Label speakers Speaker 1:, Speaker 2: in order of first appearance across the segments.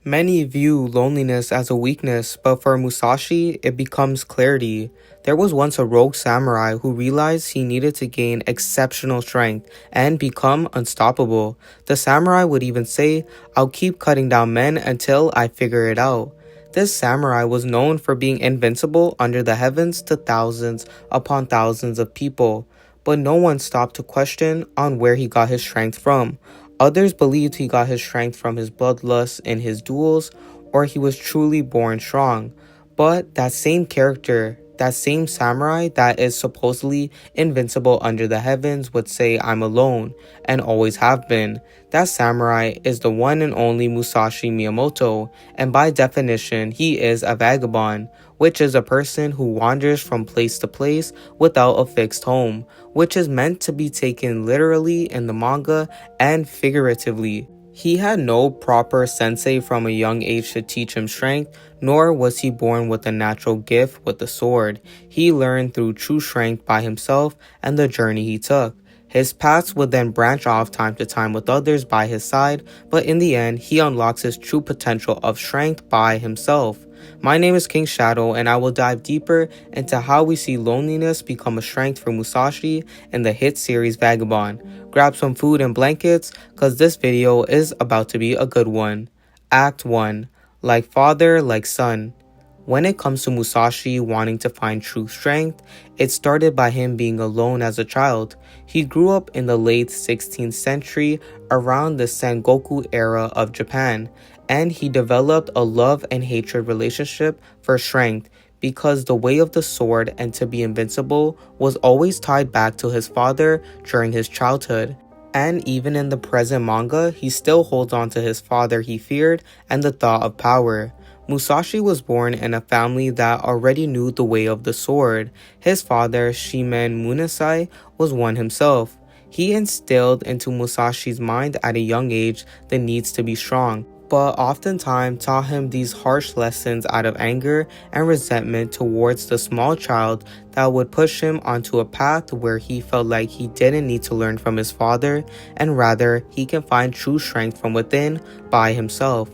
Speaker 1: Many view loneliness as a weakness, but for Musashi, it becomes clarity. There was once a rogue samurai who realized he needed to gain exceptional strength and become unstoppable. The samurai would even say, "I'll keep cutting down men until I figure it out." This samurai was known for being invincible under the heavens to thousands upon thousands of people, but no one stopped to question on where he got his strength from. Others believed he got his strength from his bloodlust in his duels, or he was truly born strong. But that same character, that same samurai that is supposedly invincible under the heavens would say, "I'm alone," and always have been. That samurai is the one and only Musashi Miyamoto, and by definition, he is a vagabond, which is a person who wanders from place to place without a fixed home, which is meant to be taken literally in the manga and figuratively. He had no proper sensei from a young age to teach him strength, nor was he born with a natural gift with the sword. He learned through true strength by himself and the journey he took. His paths would then branch off time to time with others by his side, but in the end, he unlocks his true potential of strength by himself. My name is King Shadow, and I will dive deeper into how we see loneliness become a strength for Musashi in the hit series Vagabond. Grab some food and blankets, cause this video is about to be a good one. Act 1. Like father, like son. When it comes to Musashi wanting to find true strength, it started by him being alone as a child. He grew up in the late 16th century around the Sengoku era of Japan, and he developed a love and hatred relationship for strength because the way of the sword and to be invincible was always tied back to his father during his childhood. And even in the present manga, he still holds on to his father he feared and the thought of power. Musashi was born in a family that already knew the way of the sword. His father, Shimen Munasai, was one himself. He instilled into Musashi's mind at a young age the needs to be strong, but oftentimes taught him these harsh lessons out of anger and resentment towards the small child that would push him onto a path where he felt like he didn't need to learn from his father, and rather he can find true strength from within by himself.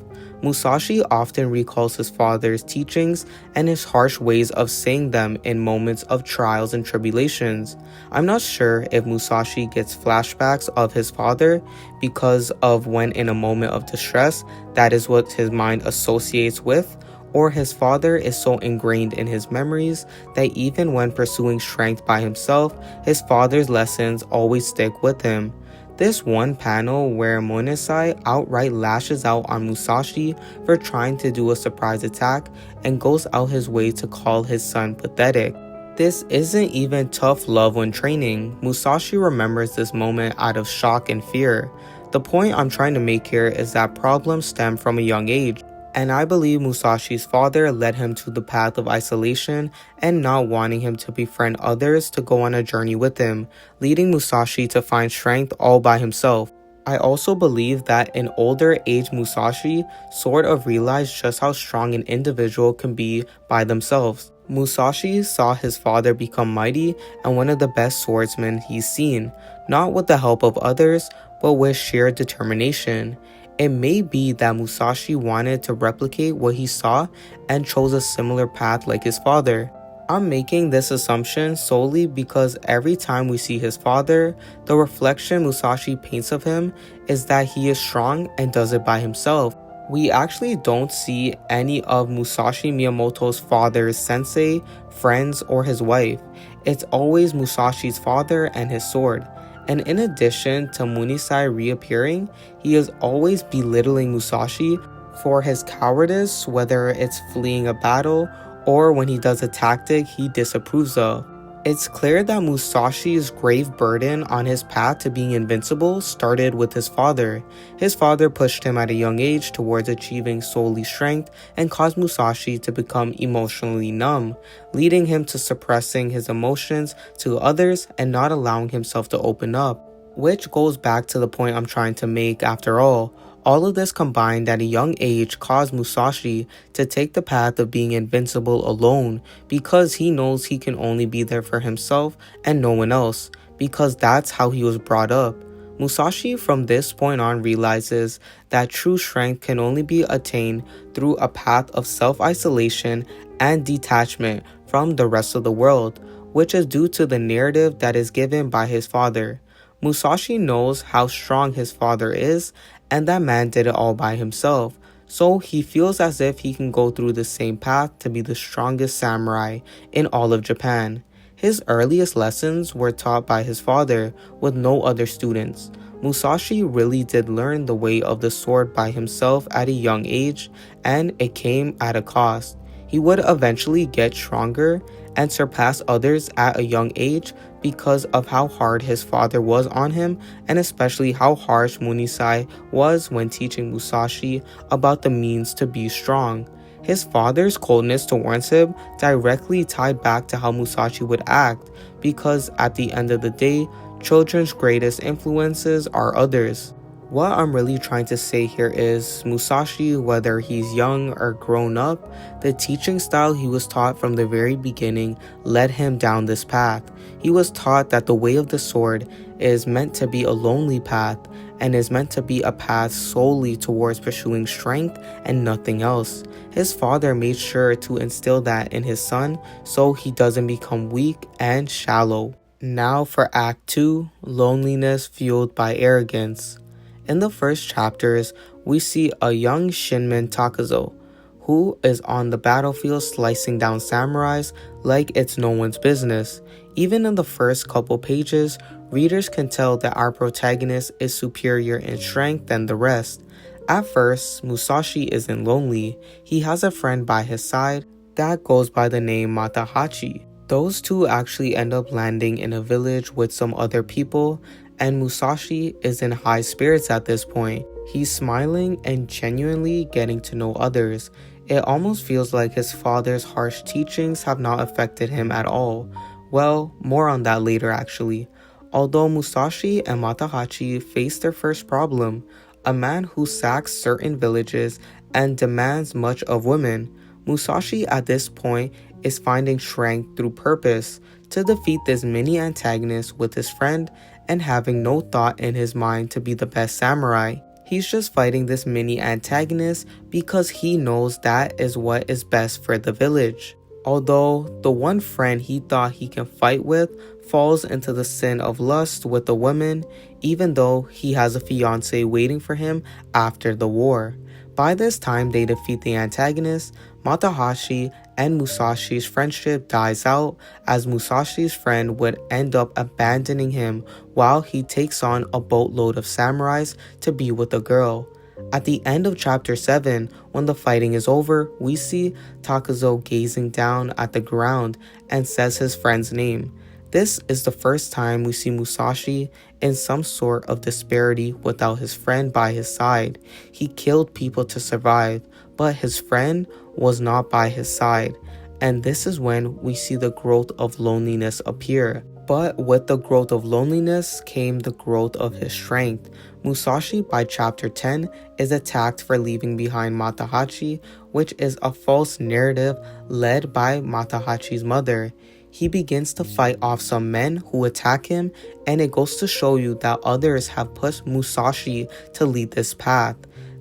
Speaker 1: Musashi often recalls his father's teachings and his harsh ways of saying them in moments of trials and tribulations. I'm not sure if Musashi gets flashbacks of his father because of when in a moment of distress, that is what his mind associates with, or his father is so ingrained in his memories that even when pursuing strength by himself, his father's lessons always stick with him. This one panel where Munasai outright lashes out on Musashi for trying to do a surprise attack and goes out his way to call his son pathetic. This isn't even tough love when training. Musashi remembers this moment out of shock and fear. The point I'm trying to make here is that problems stem from a young age, and I believe Musashi's father led him to the path of isolation and not wanting him to befriend others to go on a journey with him, leading Musashi to find strength all by himself. I also believe that in older age Musashi sort of realized just how strong an individual can be by themselves. Musashi saw his father become mighty and one of the best swordsmen he's seen, not with the help of others, but with sheer determination. It may be that Musashi wanted to replicate what he saw and chose a similar path like his father. I'm making this assumption solely because every time we see his father, the reflection Musashi paints of him is that he is strong and does it by himself. We actually don't see any of Musashi Miyamoto's father's sensei, friends, or his wife. It's always Musashi's father and his sword. And in addition to Munasai reappearing, he is always belittling Musashi for his cowardice, whether it's fleeing a battle or when he does a tactic he disapproves of. It's clear that Musashi's grave burden on his path to being invincible started with his father. His father pushed him at a young age towards achieving solely strength and caused Musashi to become emotionally numb, leading him to suppressing his emotions to others and not allowing himself to open up. Which goes back to the point I'm trying to make after all. All of this combined at a young age caused Musashi to take the path of being invincible alone because he knows he can only be there for himself and no one else, because that's how he was brought up. Musashi from this point on realizes that true strength can only be attained through a path of self-isolation and detachment from the rest of the world, which is due to the narrative that is given by his father. Musashi knows how strong his father is and that man did it all by himself, so he feels as if he can go through the same path to be the strongest samurai in all of Japan. His earliest lessons were taught by his father with no other students. Musashi really did learn the way of the sword by himself at a young age, and it came at a cost. He would eventually get stronger and surpass others at a young age because of how hard his father was on him, and especially how harsh Munisai was when teaching Musashi about the means to be strong. His father's coldness towards him directly tied back to how Musashi would act, because at the end of the day, children's greatest influences are others. What I'm really trying to say here is Musashi, whether he's young or grown up, the teaching style he was taught from the very beginning led him down this path. He was taught that the way of the sword is meant to be a lonely path and is meant to be a path solely towards pursuing strength and nothing else. His father made sure to instill that in his son so he doesn't become weak and shallow. Now for Act 2, Loneliness Fueled by Arrogance. In the first chapters, we see a young Shinman Takuzo, who is on the battlefield slicing down samurais like it's no one's business. Even in the first couple pages, readers can tell that our protagonist is superior in strength than the rest. At first, Musashi isn't lonely. He has a friend by his side that goes by the name Matahachi. Those two actually end up landing in a village with some other people, and Musashi is in high spirits at this point. He's smiling and genuinely getting to know others. It almost feels like his father's harsh teachings have not affected him at all. Well, more on that later actually. Although Musashi and Matahachi face their first problem, a man who sacks certain villages and demands much of women. Musashi at this point is finding strength through purpose to defeat this mini antagonist with his friend and having no thought in his mind to be the best samurai. He's just fighting this mini antagonist because he knows that is what is best for the village. Although the one friend he thought he can fight with falls into the sin of lust with the woman, even though he has a fiancée waiting for him after the war. By this time they defeat the antagonist. Matahashi and Musashi's friendship dies out, as Musashi's friend would end up abandoning him while he takes on a boatload of samurais to be with a girl. At the end of chapter 7, when the fighting is over, we see Takuzo gazing down at the ground and says his friend's name. This is the first time we see Musashi in some sort of disparity without his friend by his side. He killed people to survive, but his friend was not by his side. And this is when we see the growth of loneliness appear. But with the growth of loneliness came the growth of his strength. Musashi by chapter 10 is attacked for leaving behind Matahachi, which is a false narrative led by Matahachi's mother. He begins to fight off some men who attack him, and it goes to show you that others have pushed Musashi to lead this path.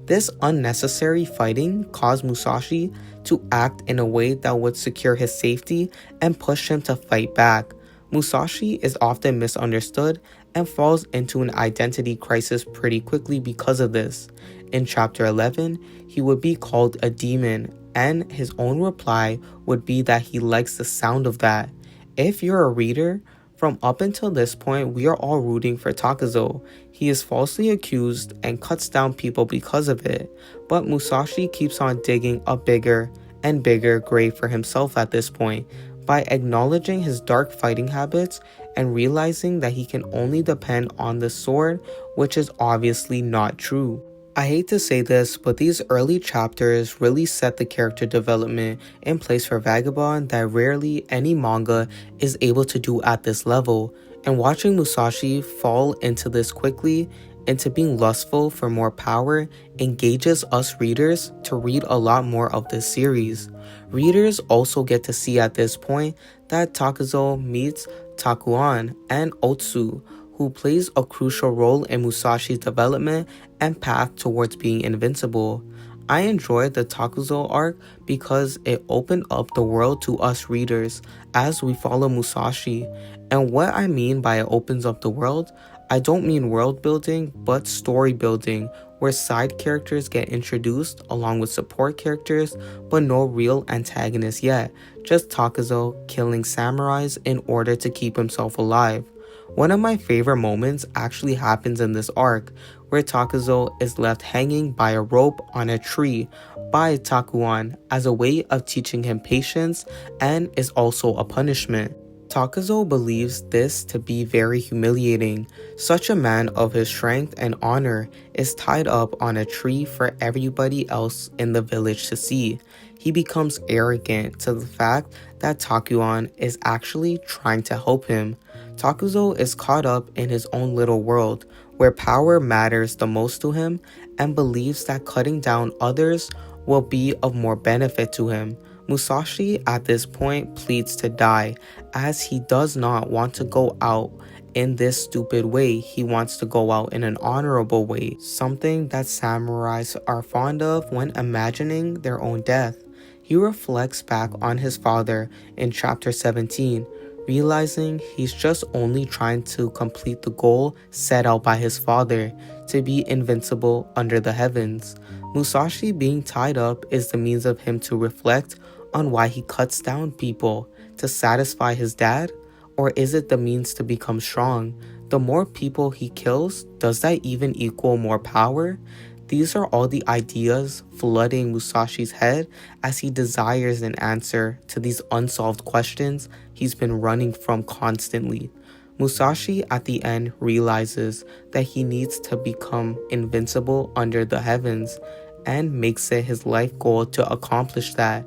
Speaker 1: This unnecessary fighting caused Musashi to act in a way that would secure his safety and push him to fight back. Musashi is often misunderstood and falls into an identity crisis pretty quickly because of this. In chapter 11, he would be called a demon, and his own reply would be that he likes the sound of that. If you're a reader, from up until this point, we are all rooting for Takuzo. He is falsely accused and cuts down people because of it, but Musashi keeps on digging a bigger and bigger grave for himself at this point by acknowledging his dark fighting habits and realizing that he can only depend on the sword, which is obviously not true. I hate to say this, but these early chapters really set the character development in place for Vagabond that rarely any manga is able to do at this level, and watching Musashi fall into this quickly, into being lustful for more power, engages us readers to read a lot more of this series. Readers also get to see at this point that Takuzo meets Takuan and Otsu, who plays a crucial role in Musashi's development and path towards being invincible. I enjoyed the Takuzo arc because it opened up the world to us readers as we follow Musashi. And what I mean by it opens up the world, I don't mean world building, but story building, where side characters get introduced along with support characters, but no real antagonist yet, just Takuzo killing samurais in order to keep himself alive. One of my favorite moments actually happens in this arc, where Takuzo is left hanging by a rope on a tree by Takuan as a way of teaching him patience and is also a punishment. Takuzo believes this to be very humiliating. Such a man of his strength and honor is tied up on a tree for everybody else in the village to see. He becomes arrogant to the fact that Takuan is actually trying to help him. Takuzo is caught up in his own little world, where power matters the most to him, and believes that cutting down others will be of more benefit to him. Musashi at this point pleads to die, as he does not want to go out in this stupid way. He wants to go out in an honorable way, something that samurais are fond of when imagining their own death. He reflects back on his father in chapter 17, realizing he's just only trying to complete the goal set out by his father, to be invincible under the heavens. Musashi being tied up is the means of him to reflect on why he cuts down people, to satisfy his dad? Or is it the means to become strong? The more people he kills, does that even equal more power? These are all the ideas flooding Musashi's head as he desires an answer to these unsolved questions he's been running from constantly. Musashi at the end realizes that he needs to become invincible under the heavens and makes it his life goal to accomplish that.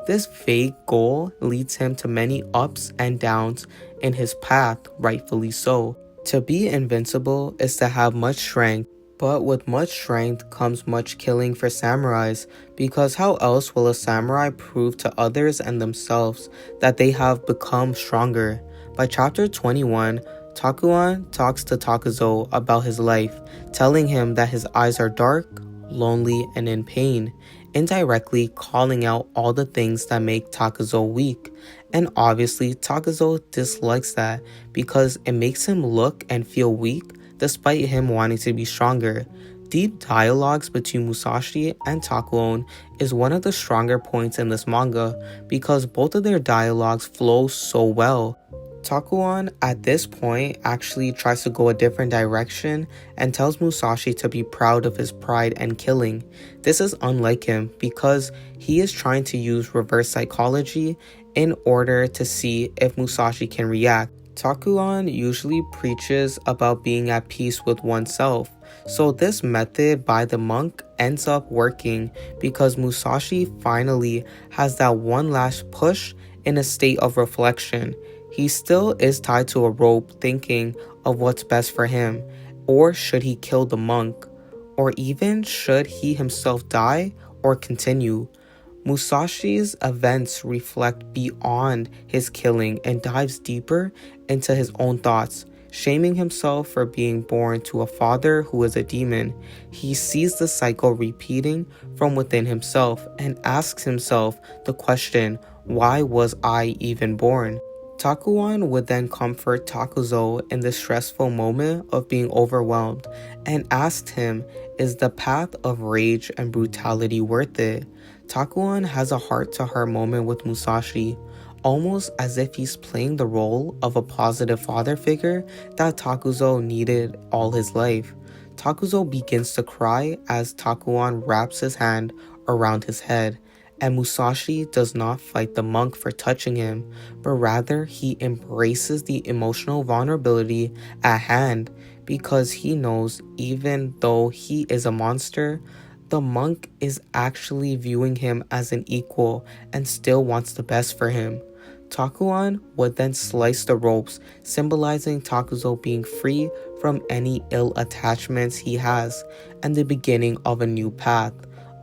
Speaker 1: This vague goal leads him to many ups and downs in his path, rightfully so. To be invincible is to have much strength, but with much strength comes much killing for samurais, because how else will a samurai prove to others and themselves that they have become stronger? By chapter 21, Takuan talks to Takuzo about his life, telling him that his eyes are dark, lonely, and in pain, indirectly calling out all the things that make Takuzo weak. And obviously Takuzo dislikes that because it makes him look and feel weak despite him wanting to be stronger. Deep dialogues between Musashi and Takuon is one of the stronger points in this manga because both of their dialogues flow so well. Takuan at this point actually tries to go a different direction and tells Musashi to be proud of his pride and killing. This is unlike him because he is trying to use reverse psychology in order to see if Musashi can react. Takuan usually preaches about being at peace with oneself, so this method by the monk ends up working because Musashi finally has that one last push in a state of reflection. He still is tied to a rope thinking of what's best for him, or should he kill the monk, or even should he himself die or continue. Musashi's events reflect beyond his killing and dives deeper into his own thoughts, shaming himself for being born to a father who is a demon. He sees the cycle repeating from within himself and asks himself the question, why was I even born? Takuan would then comfort Takuzo in the stressful moment of being overwhelmed and asked him, is the path of rage and brutality worth it? Takuan has a heart-to-heart moment with Musashi, almost as if he's playing the role of a positive father figure that Takuzo needed all his life. Takuzo begins to cry as Takuan wraps his hand around his head, and Musashi does not fight the monk for touching him, but rather he embraces the emotional vulnerability at hand because he knows even though he is a monster, the monk is actually viewing him as an equal and still wants the best for him. Takuan would then slice the ropes, symbolizing Takuzo being free from any ill attachments he has and the beginning of a new path,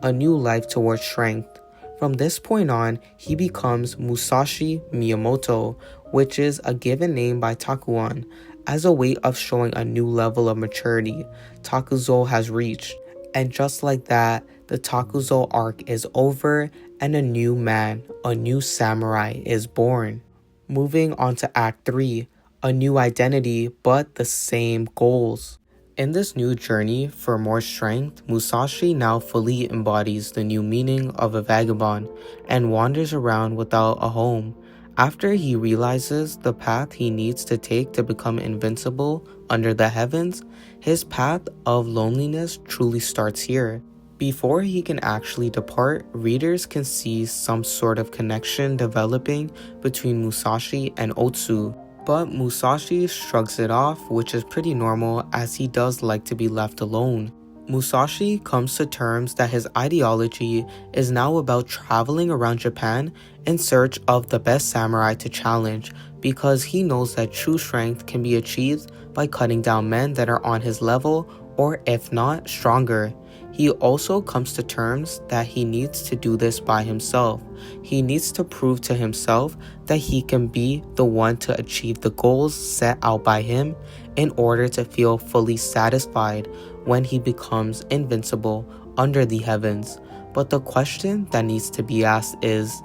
Speaker 1: a new life towards strength. From this point on, he becomes Musashi Miyamoto, which is a given name by Takuan, as a way of showing a new level of maturity Takuzo has reached. And just like that, the Takuzo arc is over and a new man, a new samurai is born. Moving on to Act 3, a new identity but the same goals. In this new journey for more strength, Musashi now fully embodies the new meaning of a vagabond and wanders around without a home. After he realizes the path he needs to take to become invincible under the heavens, his path of loneliness truly starts here. Before he can actually depart, readers can see some sort of connection developing between Musashi and Otsu. But Musashi shrugs it off, which is pretty normal as he does like to be left alone. Musashi comes to terms that his ideology is now about traveling around Japan in search of the best samurai to challenge, because he knows that true strength can be achieved by cutting down men that are on his level, or if not, stronger. He also comes to terms that he needs to do this by himself. He needs to prove to himself that he can be the one to achieve the goals set out by him in order to feel fully satisfied when he becomes invincible under the heavens. But the question that needs to be asked is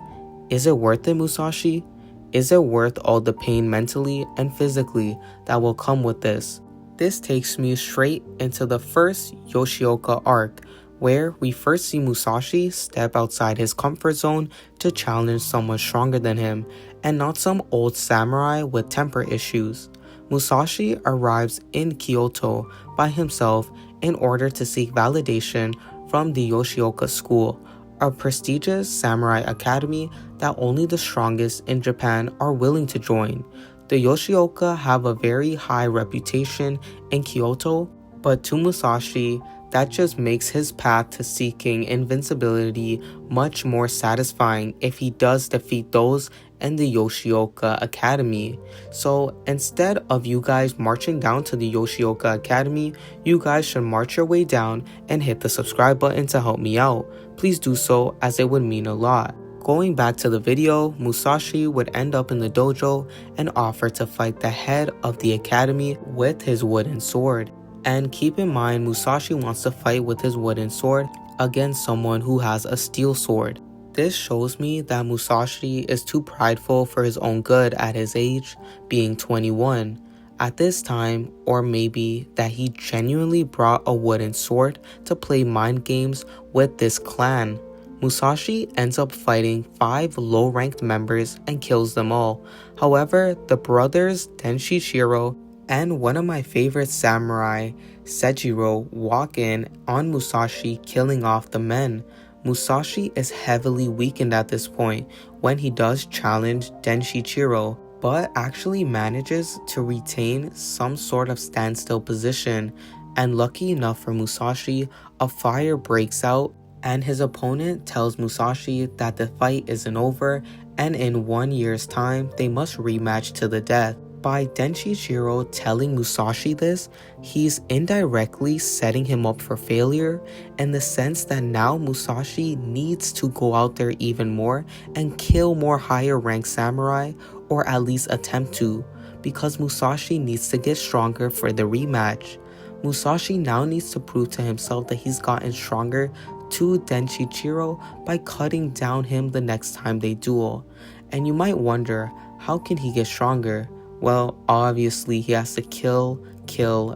Speaker 1: it worth it, Musashi? Is it worth all the pain mentally and physically that will come with this? This takes me straight into the first Yoshioka arc, where we first see Musashi step outside his comfort zone to challenge someone stronger than him, and not some old samurai with temper issues. Musashi arrives in Kyoto by himself in order to seek validation from the Yoshioka school, a prestigious samurai academy that only the strongest in Japan are willing to join. The Yoshioka have a very high reputation in Kyoto, but to Musashi, that just makes his path to seeking invincibility much more satisfying if he does defeat those in the Yoshioka Academy. So instead of you guys marching down to the Yoshioka Academy, you guys should march your way down and hit the subscribe button to help me out. Please do so, as it would mean a lot. Going back to the video, Musashi would end up in the dojo and offer to fight the head of the academy with his wooden sword. And keep in mind, Musashi wants to fight with his wooden sword against someone who has a steel sword. This shows me that Musashi is too prideful for his own good at his age, being 21. At this time, or maybe that he genuinely brought a wooden sword to play mind games with this clan. Musashi ends up fighting 5 low-ranked members and kills them all. However, the brothers Denshichiro and one of my favorite samurai, Sejiro, walk in on Musashi, killing off the men. Musashi is heavily weakened at this point when he does challenge Denshichiro, but actually manages to retain some sort of standstill position. And lucky enough for Musashi, a fire breaks out and his opponent tells Musashi that the fight isn't over and in 1 year's time they must rematch to the death. By Denshichiro telling Musashi this, he's indirectly setting him up for failure in the sense that now Musashi needs to go out there even more and kill more higher ranked samurai, or at least attempt to, because Musashi needs to get stronger for the rematch. Musashi now needs to prove to himself that he's gotten stronger to Denshichiro by cutting down him the next time they duel. And you might wonder, how can he get stronger? Well, obviously he has to kill,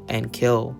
Speaker 1: and kill.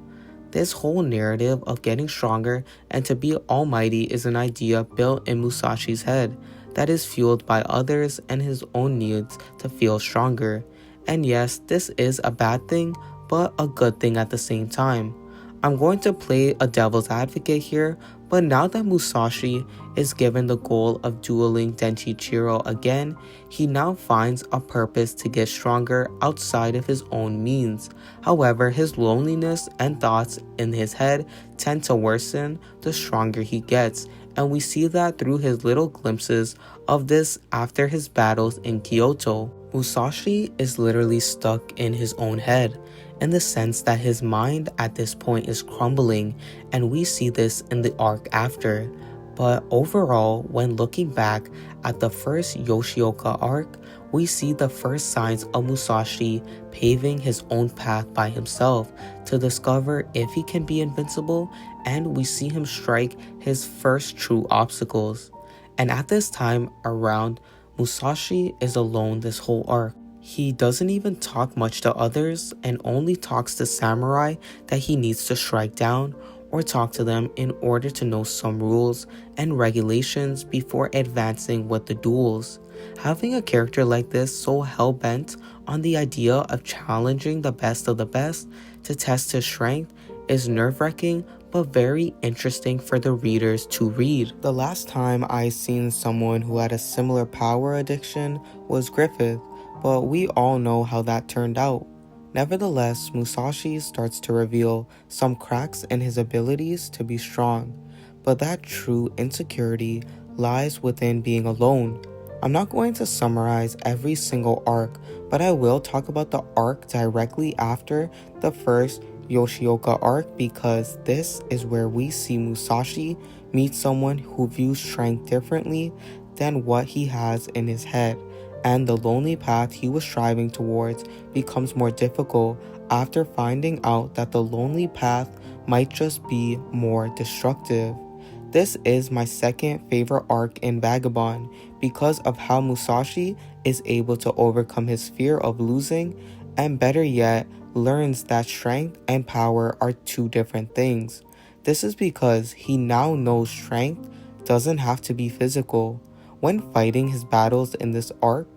Speaker 1: This whole narrative of getting stronger and to be almighty is an idea built in Musashi's head that is fueled by others and his own needs to feel stronger. And yes, this is a bad thing, but a good thing at the same time. I'm going to play a devil's advocate here, but now that Musashi is given the goal of dueling Denshichiro again, he now finds a purpose to get stronger outside of his own means. However, his loneliness and thoughts in his head tend to worsen the stronger he gets, and we see that through his little glimpses of this after his battles in Kyoto. Musashi is literally stuck in his own head, in the sense that his mind at this point is crumbling, and we see this in the arc after. But overall, when looking back at the first Yoshioka arc, we see the first signs of Musashi paving his own path by himself to discover if he can be invincible, and we see him strike his first true obstacles. And at this time around, Musashi is alone this whole arc. He doesn't even talk much to others and only talks to samurai that he needs to strike down or talk to them in order to know some rules and regulations before advancing with the duels. Having a character like this so hell-bent on the idea of challenging the best of the best to test his strength is nerve-wracking but very interesting for the readers to read. The last time I seen someone who had a similar power addiction was Griffith, but we all know how that turned out. Nevertheless, Musashi starts to reveal some cracks in his abilities to be strong, but that true insecurity lies within being alone. I'm not going to summarize every single arc, but I will talk about the arc directly after the first Yoshioka arc, because this is where we see Musashi meet someone who views strength differently than what he has in his head, and the lonely path he was striving towards becomes more difficult after finding out that the lonely path might just be more destructive. This is my second favorite arc in Vagabond because of how Musashi is able to overcome his fear of losing, and better yet, learns that strength and power are two different things. This is because he now knows strength doesn't have to be physical. When fighting his battles in this arc,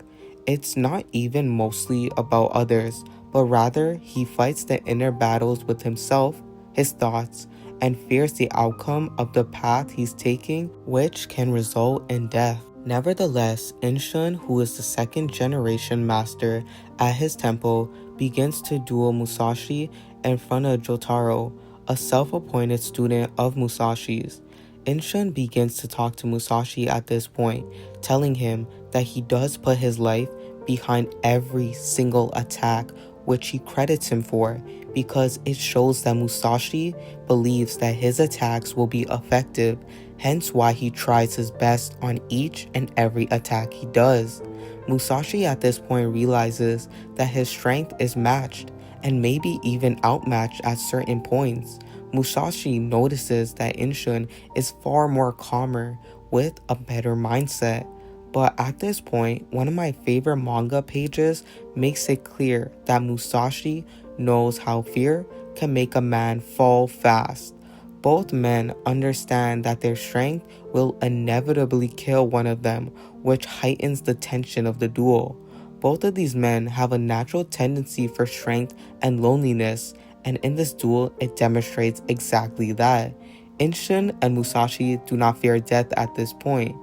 Speaker 1: it's not even mostly about others, but rather he fights the inner battles with himself, his thoughts, and fears the outcome of the path he's taking, which can result in death. Nevertheless, Inshun, who is the second generation master at his temple, begins to duel Musashi in front of Jotaro, a self-appointed student of Musashi's. Inshun begins to talk to Musashi at this point, telling him that he does put his life behind every single attack, which he credits him for, because it shows that Musashi believes that his attacks will be effective, hence why he tries his best on each and every attack he does. Musashi at this point realizes that his strength is matched, and maybe even outmatched at certain points. Musashi notices that Inshun is far more calmer with a better mindset. But at this point, one of my favorite manga pages makes it clear that Musashi knows how fear can make a man fall fast. Both men understand that their strength will inevitably kill one of them, which heightens the tension of the duel. Both of these men have a natural tendency for strength and loneliness, and in this duel, it demonstrates exactly that. Inshun and Musashi do not fear death at this point.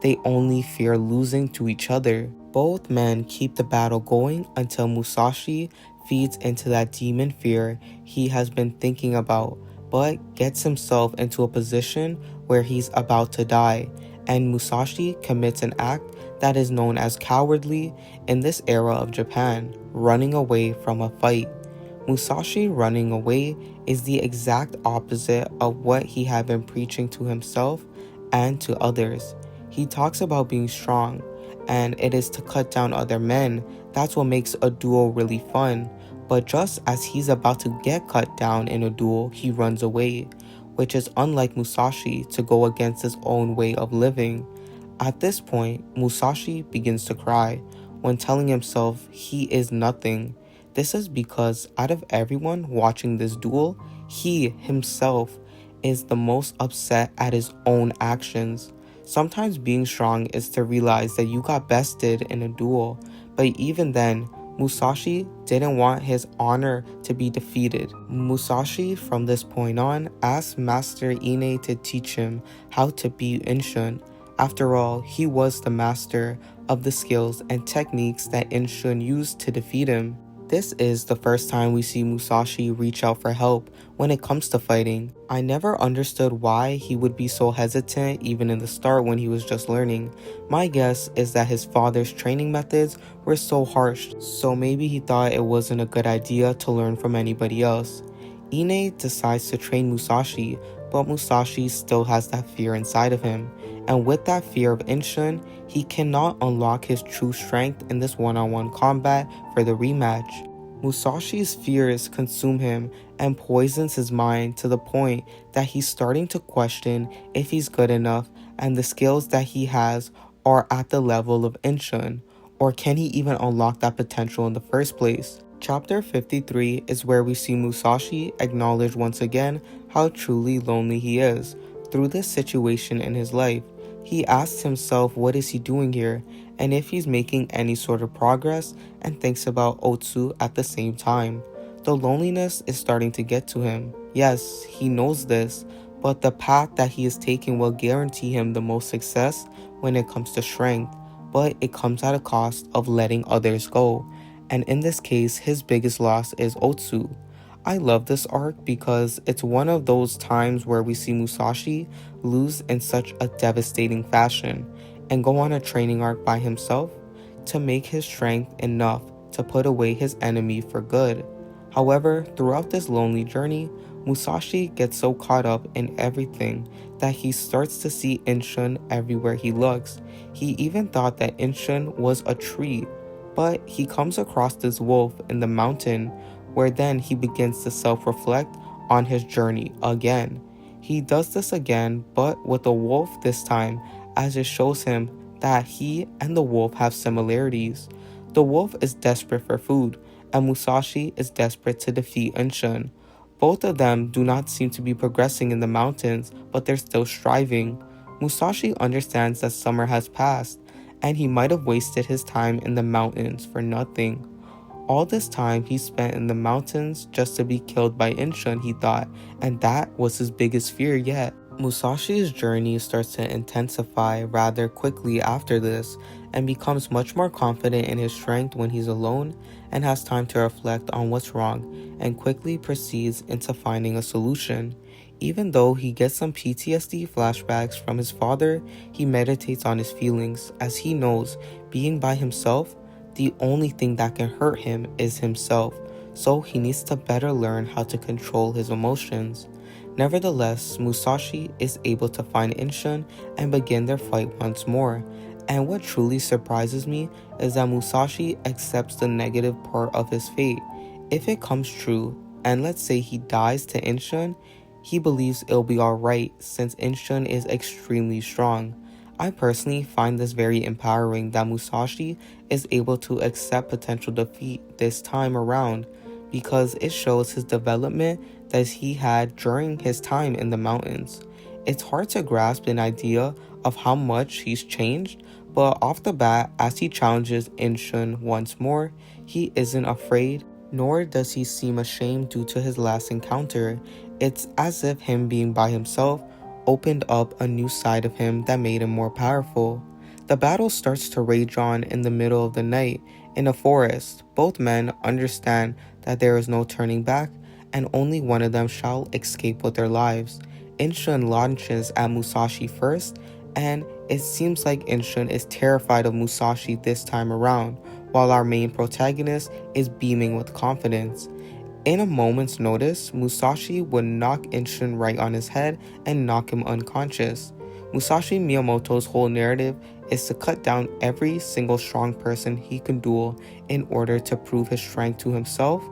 Speaker 1: They only fear losing to each other. Both men keep the battle going until Musashi feeds into that demon fear he has been thinking about, but gets himself into a position where he's about to die, and Musashi commits an act that is known as cowardly in this era of Japan, running away from a fight. Musashi running away is the exact opposite of what he had been preaching to himself and to others. He talks about being strong, and it is to cut down other men. That's what makes a duel really fun. But just as he's about to get cut down in a duel, he runs away, which is unlike Musashi to go against his own way of living. At this point, Musashi begins to cry when telling himself he is nothing. This is because out of everyone watching this duel, he himself is the most upset at his own actions. Sometimes being strong is to realize that you got bested in a duel, but even then, Musashi didn't want his honor to be defeated. Musashi, from this point on, asked Master Ine to teach him how to beat Inshun. After all, he was the master of the skills and techniques that Inshun used to defeat him. This is the first time we see Musashi reach out for help when it comes to fighting. I never understood why he would be so hesitant even in the start when he was just learning. My guess is that his father's training methods were so harsh, so maybe he thought it wasn't a good idea to learn from anybody else. Ine decides to train Musashi, but Musashi still has that fear inside of him, and with that fear of Inshun, he cannot unlock his true strength in this one-on-one combat for the rematch. Musashi's fears consume him and poisons his mind to the point that he's starting to question if he's good enough and the skills that he has are at the level of Inshun, or can he even unlock that potential in the first place? Chapter 53 is where we see Musashi acknowledge once again how truly lonely he is through this situation in his life. He asks himself what is he doing here and if he's making any sort of progress, and thinks about Otsu at the same time. The loneliness is starting to get to him. Yes, he knows this, but the path that he is taking will guarantee him the most success when it comes to strength, but it comes at a cost of letting others go. And in this case, his biggest loss is Otsu. I love this arc because it's one of those times where we see Musashi lose in such a devastating fashion and go on a training arc by himself to make his strength enough to put away his enemy for good. However, throughout this lonely journey, Musashi gets so caught up in everything that he starts to see Inshun everywhere he looks. He even thought that Inshun was a tree, but he comes across this wolf in the mountain, where then he begins to self-reflect on his journey again. He does this again, but with a wolf this time, as it shows him that he and the wolf have similarities. The wolf is desperate for food, and Musashi is desperate to defeat Inshun. Both of them do not seem to be progressing in the mountains, but they're still striving. Musashi understands that summer has passed, and he might have wasted his time in the mountains for nothing. All this time he spent in the mountains just to be killed by Inshun, he thought, and that was his biggest fear yet. Musashi's journey starts to intensify rather quickly after this, and becomes much more confident in his strength when he's alone and has time to reflect on what's wrong, and quickly proceeds into finding a solution. Even though he gets some PTSD flashbacks from his father, he meditates on his feelings, as he knows being by himself, the only thing that can hurt him is himself, so he needs to better learn how to control his emotions. Nevertheless, Musashi is able to find Inshun and begin their fight once more. And what truly surprises me is that Musashi accepts the negative part of his fate. If it comes true, and let's say he dies to Inshun, he believes it'll be alright since Inshun is extremely strong. I personally find this very empowering that Musashi is able to accept potential defeat this time around, because it shows his development that he had during his time in the mountains. It's hard to grasp an idea of how much he's changed, but off the bat, as he challenges Inshun once more, he isn't afraid, nor does he seem ashamed due to his last encounter. It's as if him being by himself opened up a new side of him that made him more powerful. The battle starts to rage on in the middle of the night in a forest. Both men understand that there is no turning back, and only one of them shall escape with their lives. Inshun launches at Musashi first, and it seems like Inshun is terrified of Musashi this time around, while our main protagonist is beaming with confidence. In a moment's notice, Musashi would knock Inshun right on his head and knock him unconscious. Musashi Miyamoto's whole narrative is to cut down every single strong person he can duel in order to prove his strength to himself,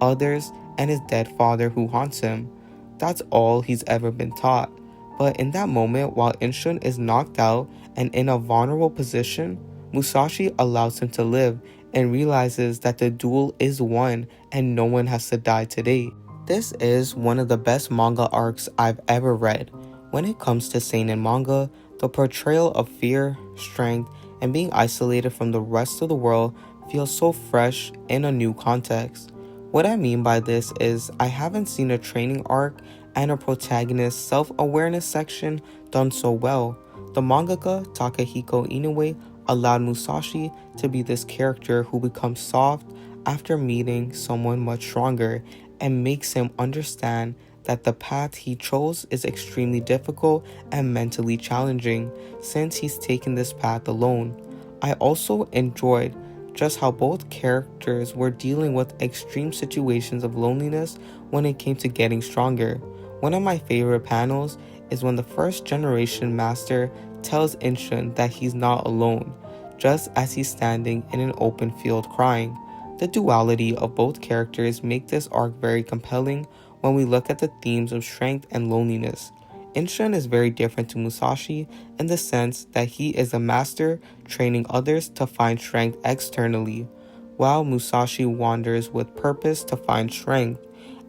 Speaker 1: others, and his dead father who haunts him. That's all he's ever been taught. But in that moment, while Inshun is knocked out and in a vulnerable position, Musashi allows him to live and realizes that the duel is won and no one has to die today. This is one of the best manga arcs I've ever read. When it comes to seinen manga, the portrayal of fear, strength, and being isolated from the rest of the world feels so fresh in a new context. What I mean by this is I haven't seen a training arc and a protagonist's self-awareness section done so well. The mangaka Takahiko Inoue allowed Musashi to be this character who becomes soft after meeting someone much stronger, and makes him understand that the path he chose is extremely difficult and mentally challenging since he's taken this path alone. I also enjoyed just how both characters were dealing with extreme situations of loneliness when it came to getting stronger. One of my favorite panels is when the first generation master tells Inshun that he's not alone, just as he's standing in an open field crying. The duality of both characters make this arc very compelling when we look at the themes of strength and loneliness. Inshun is very different to Musashi in the sense that he is a master training others to find strength externally, while Musashi wanders with purpose to find strength.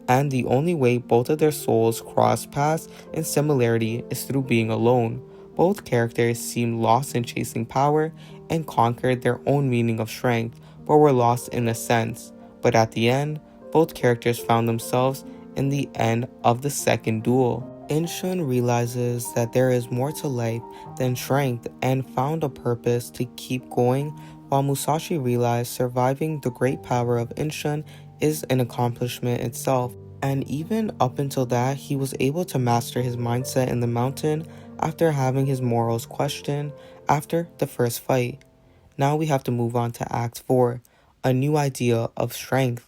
Speaker 1: And the only way both of their souls cross paths in similarity is through being alone. Both characters seem lost in chasing power and conquered their own meaning of strength, but were lost in a sense. But at the end, both characters found themselves in the end of the second duel. Inshun realizes that there is more to life than strength and found a purpose to keep going, while Musashi realized surviving the great power of Inshun is an accomplishment itself. And even up until that, he was able to master his mindset in the mountain after having his morals questioned after the first fight. Now we have to move on to Act 4, a new idea of strength.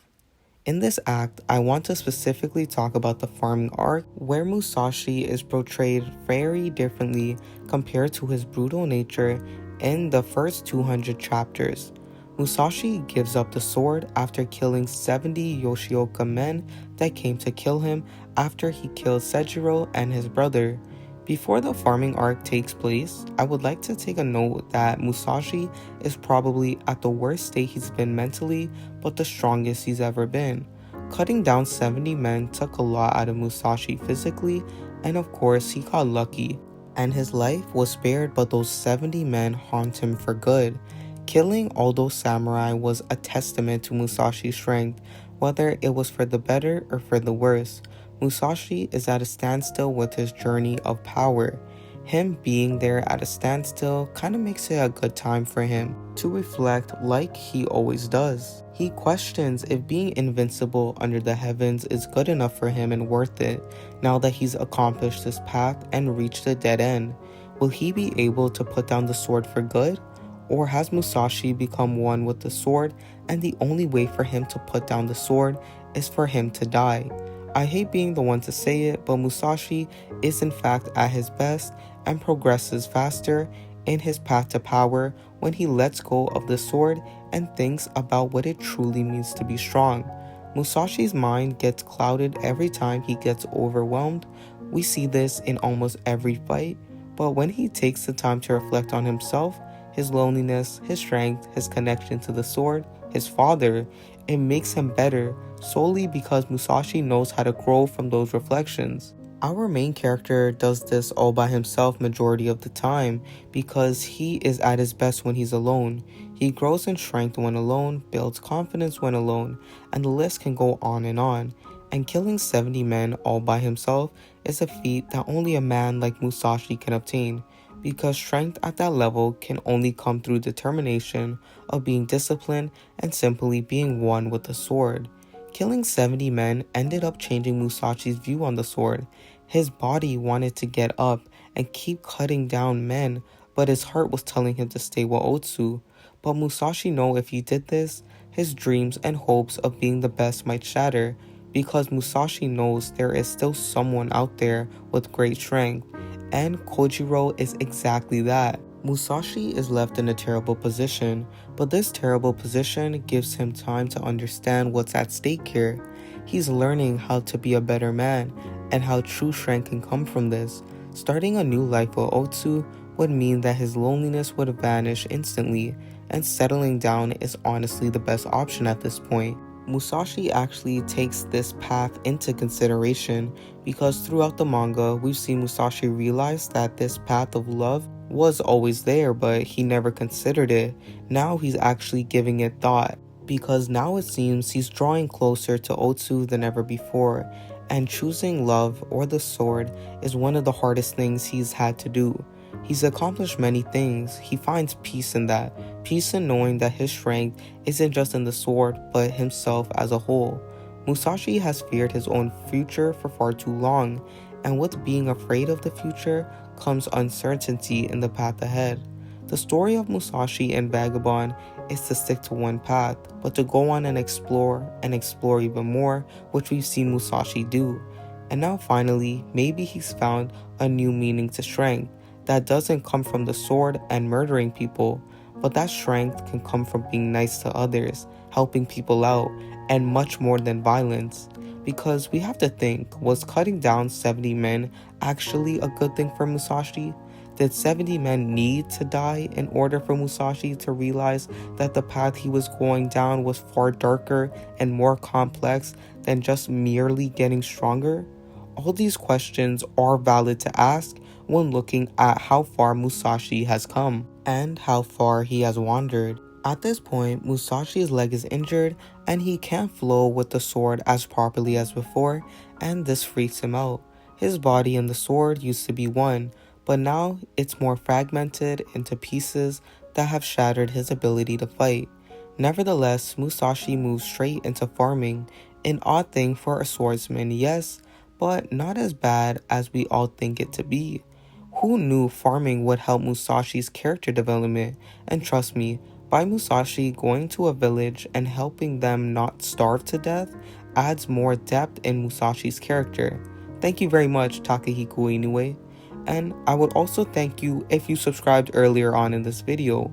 Speaker 1: In this act, I want to specifically talk about the farming arc, where Musashi is portrayed very differently compared to his brutal nature in the first 200 chapters. Musashi gives up the sword after killing 70 Yoshioka men that came to kill him after he killed Sejiro and his brother. Before the farming arc takes place, I would like to take a note that Musashi is probably at the worst state he's been mentally, but the strongest he's ever been. Cutting down 70 men took a lot out of Musashi physically, and of course he got lucky, and his life was spared, but those 70 men haunt him for good. Killing all those samurai was a testament to Musashi's strength, whether it was for the better or for the worse. Musashi is at a standstill with his journey of power. Him being there at a standstill kinda makes it a good time for him to reflect like he always does. He questions if being invincible under the heavens is good enough for him and worth it, now that he's accomplished this path and reached a dead end. Will he be able to put down the sword for good? Or has Musashi become one with the sword, and the only way for him to put down the sword is for him to die? I hate being the one to say it, but Musashi is in fact at his best and progresses faster in his path to power when he lets go of the sword and thinks about what it truly means to be strong. Musashi's mind gets clouded every time he gets overwhelmed. We see this in almost every fight, but when he takes the time to reflect on himself, his loneliness, his strength, his connection to the sword, his father, it makes him better solely because Musashi knows how to grow from those reflections. Our main character does this all by himself majority of the time because he is at his best when he's alone. He grows in strength when alone, builds confidence when alone, and the list can go on. And killing 70 men all by himself is a feat that only a man like Musashi can obtain, because strength at that level can only come through determination of being disciplined and simply being one with the sword. Killing 70 men ended up changing Musashi's view on the sword. His body wanted to get up and keep cutting down men, but his heart was telling him to stay with Otsu. But Musashi knew if he did this, his dreams and hopes of being the best might shatter, because Musashi knows there is still someone out there with great strength, and Kojiro is exactly that. Musashi is left in a terrible position, but this terrible position gives him time to understand what's at stake here. He's learning how to be a better man, and how true strength can come from this. Starting a new life with Otsu would mean that his loneliness would vanish instantly, and settling down is honestly the best option at this point. Musashi actually takes this path into consideration because throughout the manga, we've seen Musashi realize that this path of love was always there, but he never considered it. Now he's actually giving it thought, because now it seems he's drawing closer to Otsu than ever before, and choosing love or the sword is one of the hardest things he's had to do. He's accomplished many things. He finds peace in that. Peace in knowing that his strength isn't just in the sword, but himself as a whole. Musashi has feared his own future for far too long, and with being afraid of the future comes uncertainty in the path ahead. The story of Musashi and Vagabond is to stick to one path, but to go on and explore even more, which we've seen Musashi do. And now finally, maybe he's found a new meaning to strength that doesn't come from the sword and murdering people, but that strength can come from being nice to others, helping people out, and much more than violence. Because we have to think, was cutting down 70 men actually a good thing for Musashi? Did 70 men need to die in order for Musashi to realize that the path he was going down was far darker and more complex than just merely getting stronger? All these questions are valid to ask when looking at how far Musashi has come and how far he has wandered. At this point, Musashi's leg is injured and he can't flow with the sword as properly as before, and this freaks him out. His body and the sword used to be one, but now it's more fragmented into pieces that have shattered his ability to fight. Nevertheless, Musashi moves straight into farming, an odd thing for a swordsman, yes, but not as bad as we all think it to be. Who knew farming would help Musashi's character development? And trust me, by Musashi going to a village and helping them not starve to death adds more depth in Musashi's character. Thank you very much, Takehiko Inoue. And I would also thank you if you subscribed earlier on in this video.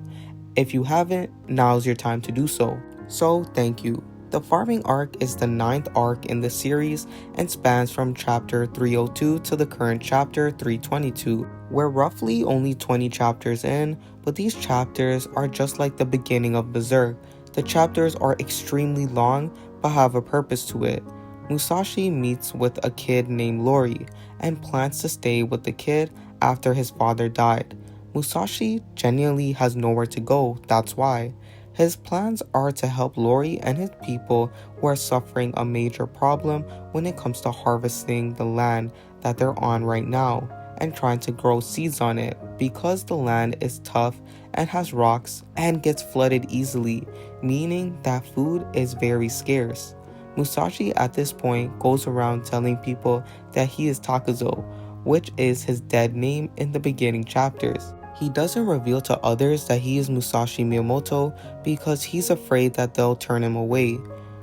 Speaker 1: If you haven't, now's your time to do so. So thank you. The farming arc is the 9th arc in the series and spans from chapter 302 to the current chapter 322. We're roughly only 20 chapters in, but these chapters are just like the beginning of Berserk. The chapters are extremely long but have a purpose to it. Musashi meets with a kid named Lori and plans to stay with the kid after his father died. Musashi genuinely has nowhere to go, that's why. His plans are to help Lori and his people who are suffering a major problem when it comes to harvesting the land that they're on right now and trying to grow seeds on it because the land is tough and has rocks and gets flooded easily, meaning that food is very scarce. Musashi at this point goes around telling people that he is Takuzo, which is his dead name in the beginning chapters. He doesn't reveal to others that he is Musashi Miyamoto because he's afraid that they'll turn him away.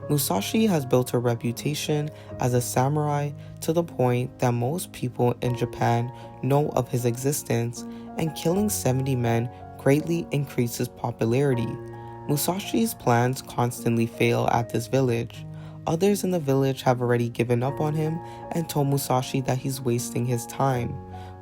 Speaker 1: Musashi has built a reputation as a samurai to the point that most people in Japan know of his existence, and killing 70 men greatly increases popularity. Musashi's plans constantly fail at this village. Others in the village have already given up on him and told Musashi that he's wasting his time.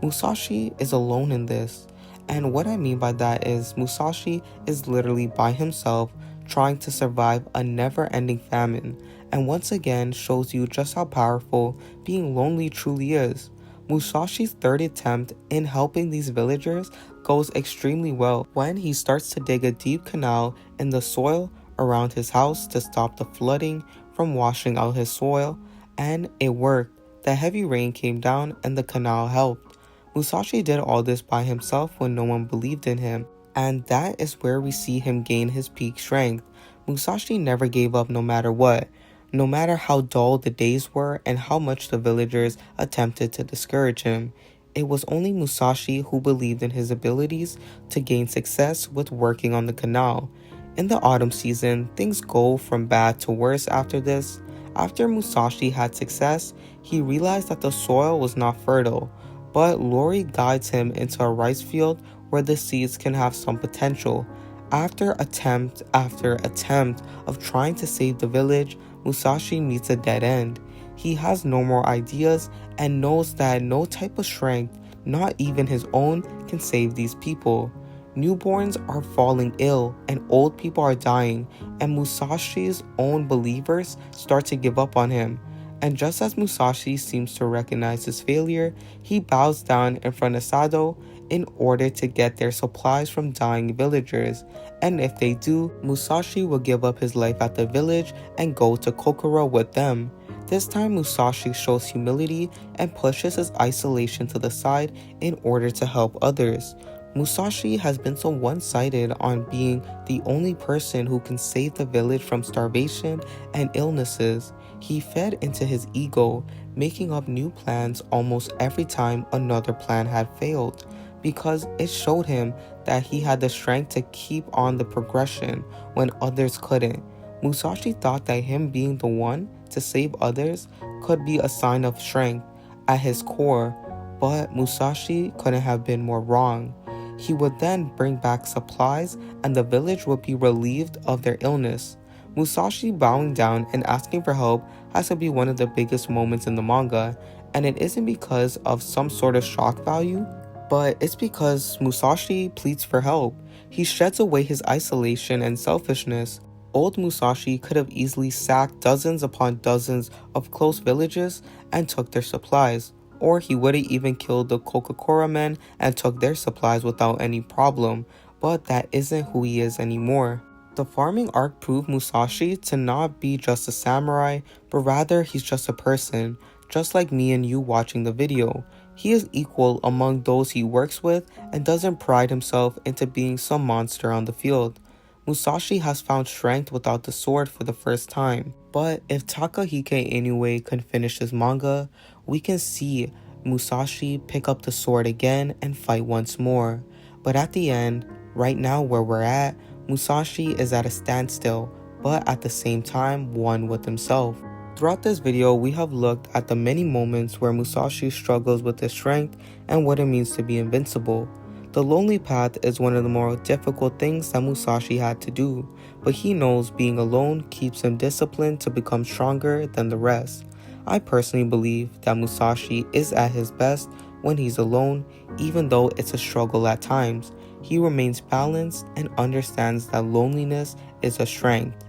Speaker 1: Musashi is alone in this. And what I mean by that is Musashi is literally by himself trying to survive a never-ending famine, and once again shows you just how powerful being lonely truly is. Musashi's third attempt in helping these villagers goes extremely well when he starts to dig a deep canal in the soil around his house to stop the flooding from washing out his soil, and it worked. The heavy rain came down and the canal helped. Musashi did all this by himself when no one believed in him, and that is where we see him gain his peak strength. Musashi never gave up no matter what, no matter how dull the days were and how much the villagers attempted to discourage him. It was only Musashi who believed in his abilities to gain success with working on the canal. In the autumn season, things go from bad to worse after this. After Musashi had success, he realized that the soil was not fertile, but Lori guides him into a rice field where the seeds can have some potential. After attempt after attempt of trying to save the village, Musashi meets a dead end. He has no more ideas and knows that no type of strength, not even his own, can save these people. Newborns are falling ill and old people are dying, and Musashi's own believers start to give up on him. And just as Musashi seems to recognize his failure, he bows down in front of Sado in order to get their supplies from dying villagers. And if they do, Musashi will give up his life at the village and go to Kokoro with them. This time Musashi shows humility and pushes his isolation to the side in order to help others. Musashi has been so one-sided on being the only person who can save the village from starvation and illnesses. He fed into his ego, making up new plans almost every time another plan had failed, because it showed him that he had the strength to keep on the progression when others couldn't. Musashi thought that him being the one to save others could be a sign of strength at his core, but Musashi couldn't have been more wrong. He would then bring back supplies and the village would be relieved of their illness. Musashi bowing down and asking for help has to be one of the biggest moments in the manga, and it isn't because of some sort of shock value, but it's because Musashi pleads for help. He sheds away his isolation and selfishness. Old Musashi could have easily sacked dozens upon dozens of close villages and took their supplies, or he would have even killed the Kokakura men and took their supplies without any problem, but that isn't who he is anymore. The farming arc proved Musashi to not be just a samurai, but rather he's just a person, just like me and you watching the video. He is equal among those he works with and doesn't pride himself into being some monster on the field. Musashi has found strength without the sword for the first time. But if Takahiko Inoue can finish his manga, we can see Musashi pick up the sword again and fight once more. But at the end, right now where we're at, Musashi is at a standstill, but at the same time one with himself. Throughout this video, we have looked at the many moments where Musashi struggles with his strength and what it means to be invincible. The lonely path is one of the more difficult things that Musashi had to do, but he knows being alone keeps him disciplined to become stronger than the rest. I personally believe that Musashi is at his best when he's alone, even though it's a struggle at times. He remains balanced and understands that loneliness is a strength.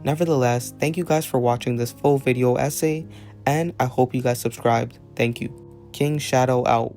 Speaker 1: Nevertheless, thank you guys for watching this full video essay, and I hope you guys subscribed. Thank you. King Shadow out.